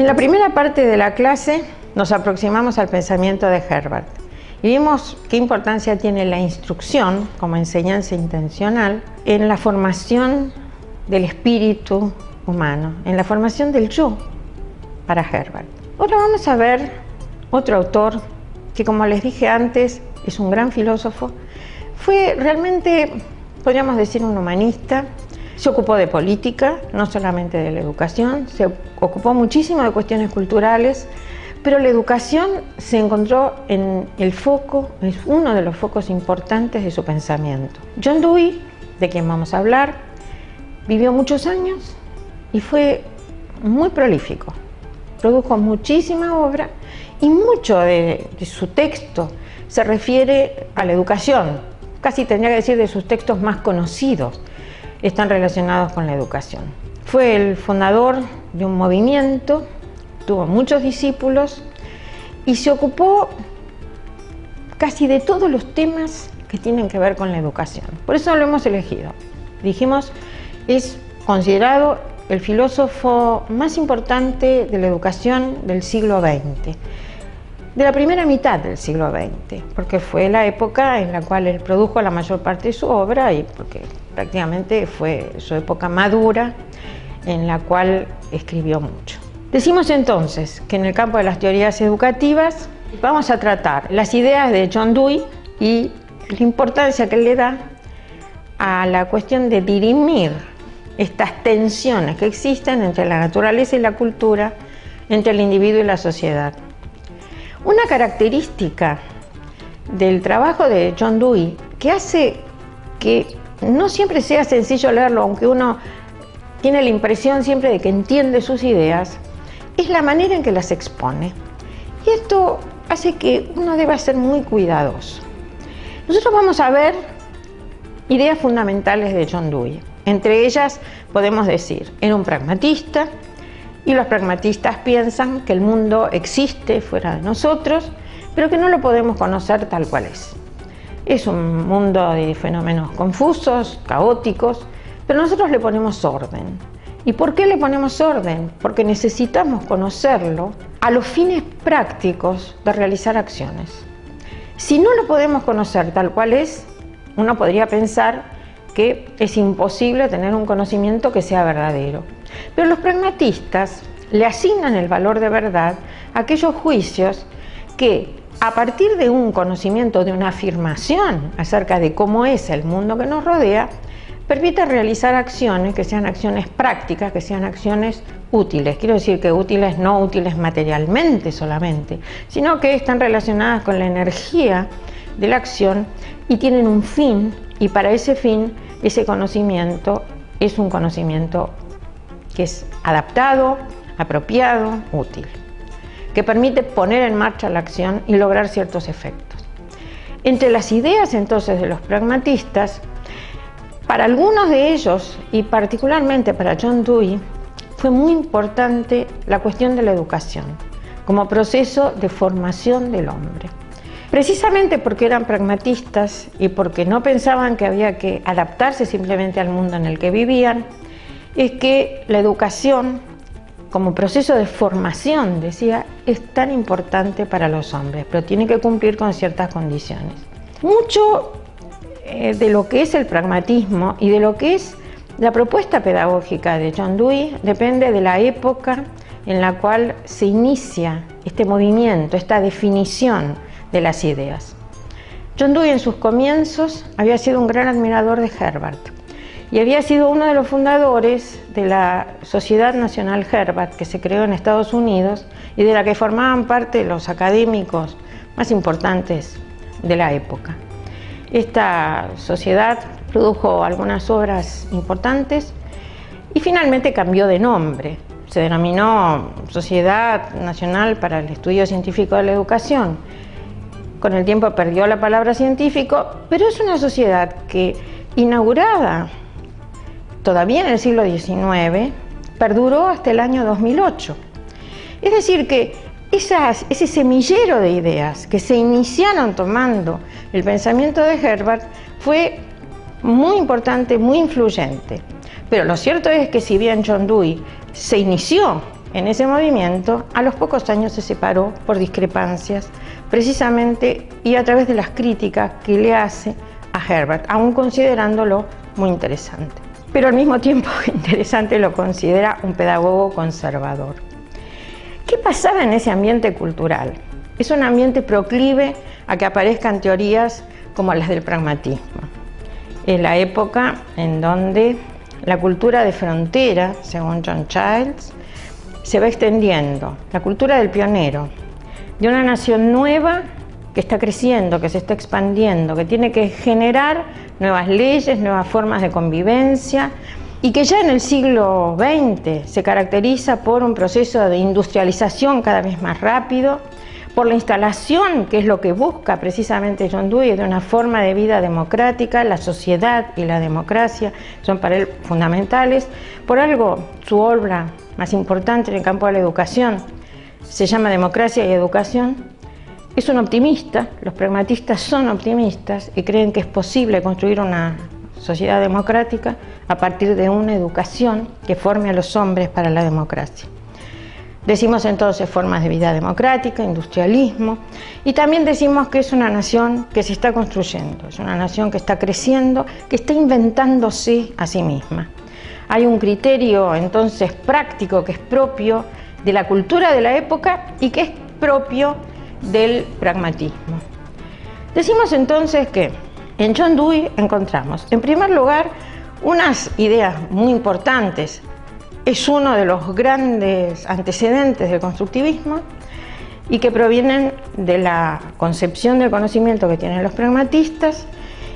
En la primera parte de la clase nos aproximamos al pensamiento de Herbart y vimos qué importancia tiene la instrucción como enseñanza intencional en la formación del espíritu humano, en la formación del yo para Herbart. Ahora vamos a ver otro autor que, como les dije antes, es un gran filósofo. Fue realmente, podríamos decir, un humanista. Se ocupó de política, no solamente de la educación, se ocupó muchísimo de cuestiones culturales, pero la educación se encontró en el foco, es uno de los focos importantes de su pensamiento. John Dewey, de quien vamos a hablar, vivió muchos años y fue muy prolífico. Produjo muchísima obra y mucho de su texto se refiere a la educación. Casi tendría que decir de sus textos más conocidos están relacionados con la educación. Fue el fundador de un movimiento, tuvo muchos discípulos y se ocupó casi de todos los temas que tienen que ver con la educación. Por eso lo hemos elegido. Dijimos, es considerado el filósofo más importante de la educación del siglo XX, de la primera mitad del siglo XX, porque fue la época en la cual él produjo la mayor parte de su obra y porque prácticamente fue su época madura en la cual escribió mucho. Decimos entonces que en el campo de las teorías educativas vamos a tratar las ideas de John Dewey y la importancia que él le da a la cuestión de dirimir estas tensiones que existen entre la naturaleza y la cultura, entre el individuo y la sociedad. Una característica del trabajo de John Dewey que hace que no siempre sea sencillo leerlo, aunque uno tiene la impresión siempre de que entiende sus ideas, es la manera en que las expone. Y esto hace que uno deba ser muy cuidadoso. Nosotros vamos a ver ideas fundamentales de John Dewey. Entre ellas podemos decir, era un pragmatista, y los pragmatistas piensan que el mundo existe fuera de nosotros, pero que no lo podemos conocer tal cual es. Es un mundo de fenómenos confusos, caóticos, pero nosotros le ponemos orden. ¿Y por qué le ponemos orden? Porque necesitamos conocerlo a los fines prácticos de realizar acciones. Si no lo podemos conocer tal cual es, uno podría pensar que es imposible tener un conocimiento que sea verdadero. Pero los pragmatistas le asignan el valor de verdad a aquellos juicios que, a partir de un conocimiento, de una afirmación acerca de cómo es el mundo que nos rodea, permite realizar acciones que sean acciones prácticas, que sean acciones útiles. Quiero decir que útiles, no útiles materialmente solamente, sino que están relacionadas con la energía de la acción y tienen un fin, y para ese fin, ese conocimiento es un conocimiento que es adaptado, apropiado, útil, que permite poner en marcha la acción y lograr ciertos efectos. Entre las ideas entonces de los pragmatistas, para algunos de ellos, y particularmente para John Dewey, fue muy importante la cuestión de la educación como proceso de formación del hombre. Precisamente porque eran pragmatistas y porque no pensaban que había que adaptarse simplemente al mundo en el que vivían, es que la educación como proceso de formación, decía, es tan importante para los hombres, pero tiene que cumplir con ciertas condiciones. Mucho de lo que es el pragmatismo y de lo que es la propuesta pedagógica de John Dewey depende de la época en la cual se inicia este movimiento, esta definición de las ideas. John Dewey en sus comienzos había sido un gran admirador de Herbart y había sido uno de los fundadores de la Sociedad Nacional Herbart, que se creó en Estados Unidos y de la que formaban parte los académicos más importantes de la época. Esta sociedad produjo algunas obras importantes y finalmente cambió de nombre. Se denominó Sociedad Nacional para el Estudio Científico de la Educación. Con el tiempo perdió la palabra científico, pero es una sociedad que, inaugurada todavía en el siglo XIX, perduró hasta el año 2008. Es decir, que ese semillero de ideas que se iniciaron tomando el pensamiento de Herbart fue muy importante, muy influyente. Pero lo cierto es que si bien John Dewey se inició en ese movimiento, a los pocos años se separó por discrepancias, precisamente y a través de las críticas que le hace a Herbert, aún considerándolo muy interesante. Pero al mismo tiempo interesante lo considera un pedagogo conservador. ¿Qué pasaba en ese ambiente cultural? Es un ambiente proclive a que aparezcan teorías como las del pragmatismo. Es la época en donde la cultura de frontera, según John Childs, se va extendiendo. La cultura del pionero, de una nación nueva que está creciendo, que se está expandiendo, que tiene que generar nuevas leyes, nuevas formas de convivencia, y que ya en el siglo XX se caracteriza por un proceso de industrialización cada vez más rápido, por la instalación, que es lo que busca precisamente John Dewey, de una forma de vida democrática. La sociedad y la democracia son para él fundamentales. Por algo, su obra más importante en el campo de la educación se llama Democracia y Educación. Es un optimista, los pragmatistas son optimistas y creen que es posible construir una sociedad democrática a partir de una educación que forme a los hombres para la democracia. Decimos entonces formas de vida democrática, industrialismo, y también decimos que es una nación que se está construyendo, es una nación que está creciendo, que está inventándose a sí misma. Hay un criterio entonces práctico que es propio de la cultura de la época y que es propio del pragmatismo. Decimos entonces que en John Dewey encontramos, en primer lugar, unas ideas muy importantes. Es uno de los grandes antecedentes del constructivismo y que provienen de la concepción del conocimiento que tienen los pragmatistas,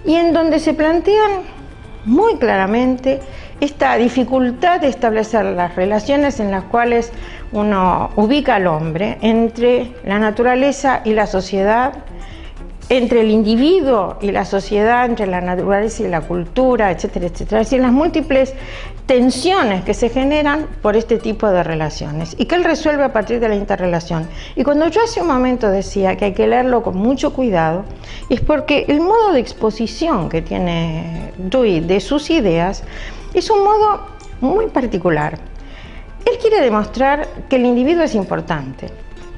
y en donde se plantean muy claramente esta dificultad de establecer las relaciones en las cuales uno ubica al hombre entre la naturaleza y la sociedad, entre el individuo y la sociedad, entre la naturaleza y la cultura, etcétera, etcétera. Es decir, las múltiples tensiones que se generan por este tipo de relaciones y que él resuelve a partir de la interrelación. Y cuando yo hace un momento decía que hay que leerlo con mucho cuidado, es porque el modo de exposición que tiene Dewey de sus ideas es un modo muy particular. Él quiere demostrar que el individuo es importante.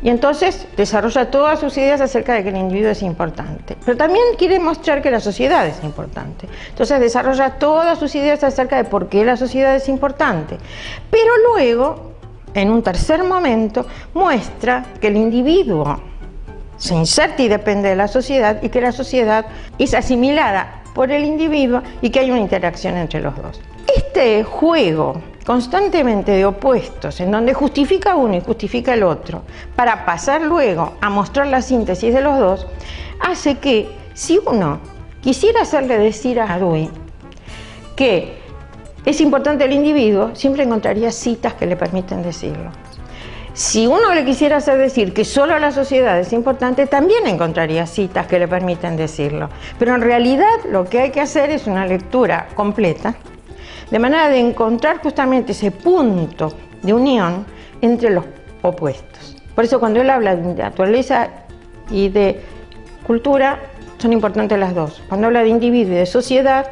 Y entonces desarrolla todas sus ideas acerca de que el individuo es importante. Pero también quiere mostrar que la sociedad es importante. Entonces desarrolla todas sus ideas acerca de por qué la sociedad es importante. Pero luego, en un tercer momento, muestra que el individuo se inserta y depende de la sociedad y que la sociedad es asimilada por el individuo y que hay una interacción entre los dos. Este juego constantemente de opuestos, en donde justifica uno y justifica el otro, para pasar luego a mostrar la síntesis de los dos, hace que si uno quisiera hacerle decir a Dewey que es importante el individuo, siempre encontraría citas que le permiten decirlo. Si uno le quisiera hacer decir que solo la sociedad es importante, también encontraría citas que le permiten decirlo. Pero en realidad lo que hay que hacer es una lectura completa, de manera de encontrar justamente ese punto de unión entre los opuestos. Por eso cuando él habla de naturaleza y de cultura, son importantes las dos. Cuando habla de individuo y de sociedad,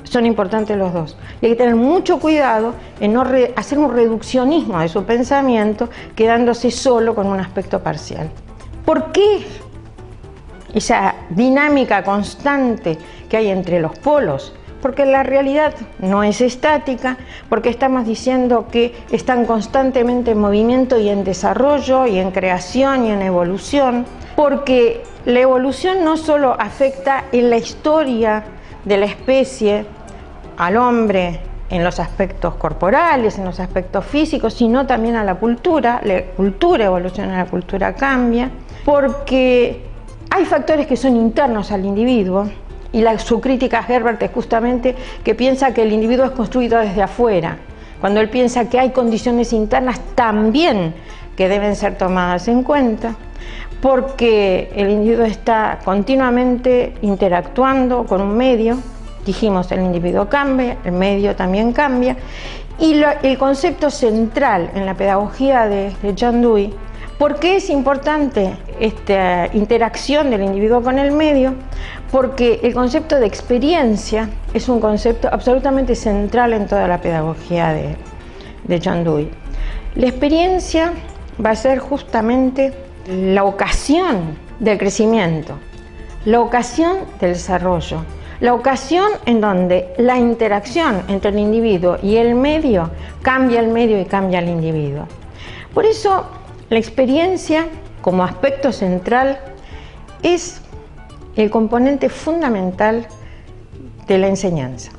son importantes los dos. Y hay que tener mucho cuidado en no hacer un reduccionismo de su pensamiento, quedándose solo con un aspecto parcial. ¿Por qué esa dinámica constante que hay entre los polos? Porque la realidad no es estática, porque estamos diciendo que están constantemente en movimiento y en desarrollo y en creación y en evolución, porque la evolución no solo afecta en la historia de la especie al hombre en los aspectos corporales, en los aspectos físicos, sino también a la cultura evoluciona, la cultura cambia, porque hay factores que son internos al individuo. Y su crítica a Herbert es justamente que piensa que el individuo es construido desde afuera, cuando él piensa que hay condiciones internas también que deben ser tomadas en cuenta, porque el individuo está continuamente interactuando con un medio. Dijimos, el individuo cambia, el medio también cambia, y el concepto central en la pedagogía de John Dewey, ¿por qué es importante esta interacción del individuo con el medio? Porque el concepto de experiencia es un concepto absolutamente central en toda la pedagogía de John Dewey. La experiencia va a ser justamente la ocasión del crecimiento, la ocasión del desarrollo, la ocasión en donde la interacción entre el individuo y el medio cambia el medio y cambia el individuo. Por eso, la experiencia como aspecto central es el componente fundamental de la enseñanza,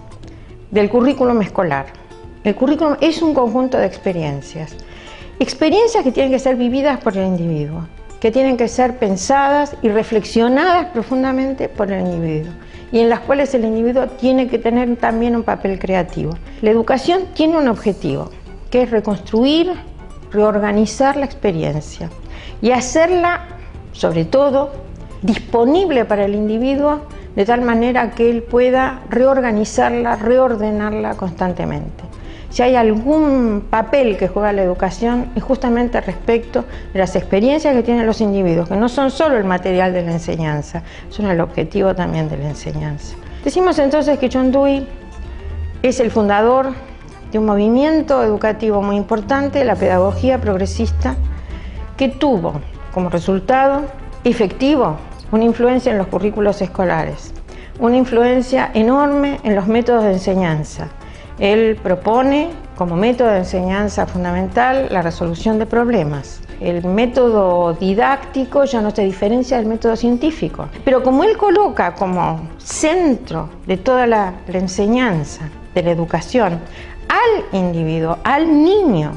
del currículum escolar. El currículum es un conjunto de experiencias que tienen que ser vividas por el individuo, que tienen que ser pensadas y reflexionadas profundamente por el individuo, y en las cuales el individuo tiene que tener también un papel creativo. La educación tiene un objetivo, que es reconstruir, reorganizar la experiencia y hacerla, sobre todo, disponible para el individuo de tal manera que él pueda reorganizarla, reordenarla constantemente. Si hay algún papel que juega la educación es justamente respecto de las experiencias que tienen los individuos, que no son solo el material de la enseñanza, son el objetivo también de la enseñanza. Decimos entonces que John Dewey es el fundador de un movimiento educativo muy importante, la pedagogía progresista, que tuvo como resultado efectivo una influencia en los currículos escolares, una influencia enorme en los métodos de enseñanza. Él propone como método de enseñanza fundamental la resolución de problemas. El método didáctico ya no se diferencia del método científico, pero como él coloca como centro de toda la enseñanza, de la educación, al individuo, al niño,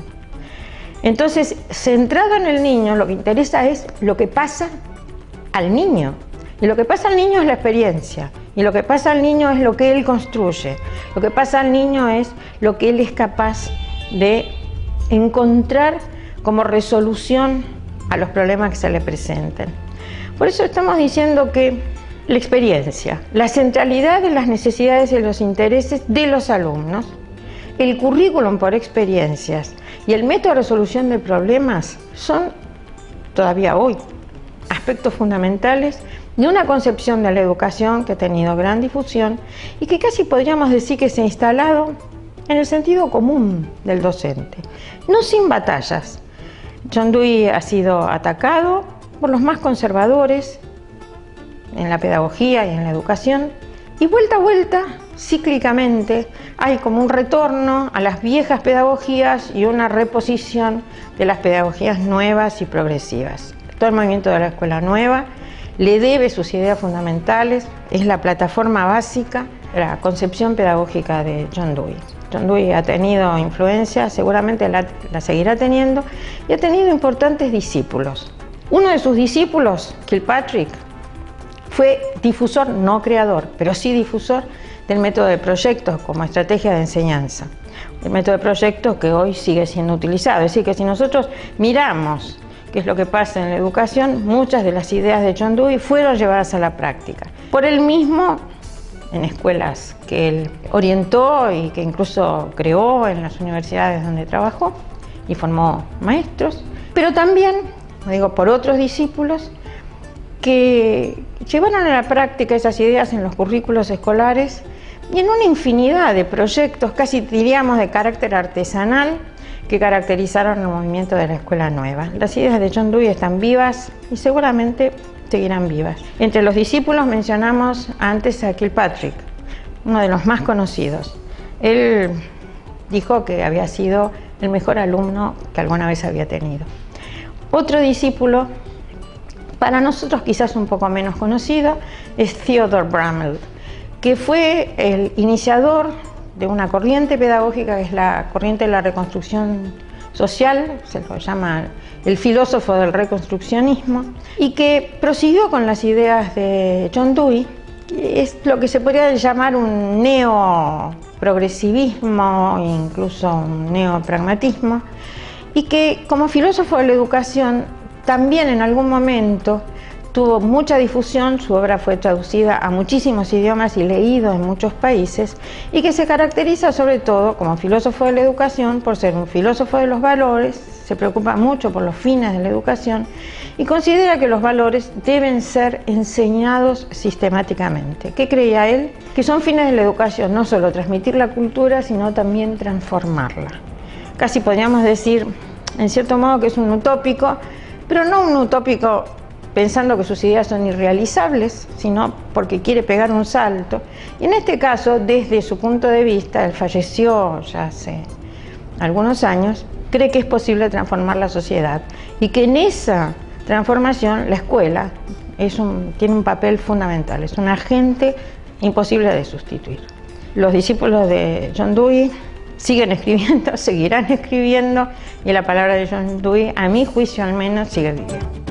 entonces, centrado en el niño, lo que interesa es lo que pasa al niño. Y lo que pasa al niño es la experiencia. Y lo que pasa al niño es lo que él construye. Lo que pasa al niño es lo que él es capaz de encontrar como resolución a los problemas que se le presenten. Por eso estamos diciendo que la experiencia, la centralidad de las necesidades y los intereses de los alumnos, el currículum por experiencias y el método de resolución de problemas son todavía hoy aspectos fundamentales de una concepción de la educación que ha tenido gran difusión y que casi podríamos decir que se ha instalado en el sentido común del docente, no sin batallas. John Dewey ha sido atacado por los más conservadores en la pedagogía y en la educación, y vuelta a vuelta, cíclicamente, hay como un retorno a las viejas pedagogías y una reposición de las pedagogías nuevas y progresivas. Todo el movimiento de la escuela nueva le debe sus ideas fundamentales, es la plataforma básica de la concepción pedagógica de John Dewey. John Dewey ha tenido influencia, seguramente la seguirá teniendo, y ha tenido importantes discípulos. Uno de sus discípulos, Kilpatrick, fue difusor, no creador, pero sí difusor del método de proyectos como estrategia de enseñanza. El método de proyectos que hoy sigue siendo utilizado. Es decir, que si nosotros miramos qué es lo que pasa en la educación, muchas de las ideas de John Dewey fueron llevadas a la práctica. Por él mismo, en escuelas que él orientó y que incluso creó en las universidades donde trabajó y formó maestros, pero también, digo, por otros discípulos que llevaron a la práctica esas ideas en los currículos escolares y en una infinidad de proyectos, casi diríamos de carácter artesanal, que caracterizaron el movimiento de la escuela nueva. Las ideas de John Dewey están vivas y seguramente seguirán vivas. Entre los discípulos mencionamos antes a Kilpatrick, uno de los más conocidos. Él dijo que había sido el mejor alumno que alguna vez había tenido. Otro discípulo, para nosotros quizás un poco menos conocido, es Theodore Bramell, que fue el iniciador de una corriente pedagógica que es la corriente de la reconstrucción social, se lo llama el filósofo del reconstruccionismo, y que prosiguió con las ideas de John Dewey. Es lo que se podría llamar un neoprogresivismo, incluso un neopragmatismo, y que como filósofo de la educación también en algún momento tuvo mucha difusión, su obra fue traducida a muchísimos idiomas y leído en muchos países, y que se caracteriza sobre todo como filósofo de la educación por ser un filósofo de los valores, se preocupa mucho por los fines de la educación y considera que los valores deben ser enseñados sistemáticamente. ¿Qué creía él? Que son fines de la educación, no solo transmitir la cultura, sino también transformarla. Casi podríamos decir en cierto modo que es un utópico, pero no un utópico pensando que sus ideas son irrealizables, sino porque quiere pegar un salto. Y en este caso, desde su punto de vista, él falleció ya hace algunos años, cree que es posible transformar la sociedad y que en esa transformación la escuela tiene un papel fundamental, es un agente imposible de sustituir. Los discípulos de John Dewey siguen escribiendo, seguirán escribiendo, y la palabra de John Dewey, a mi juicio al menos, sigue viva.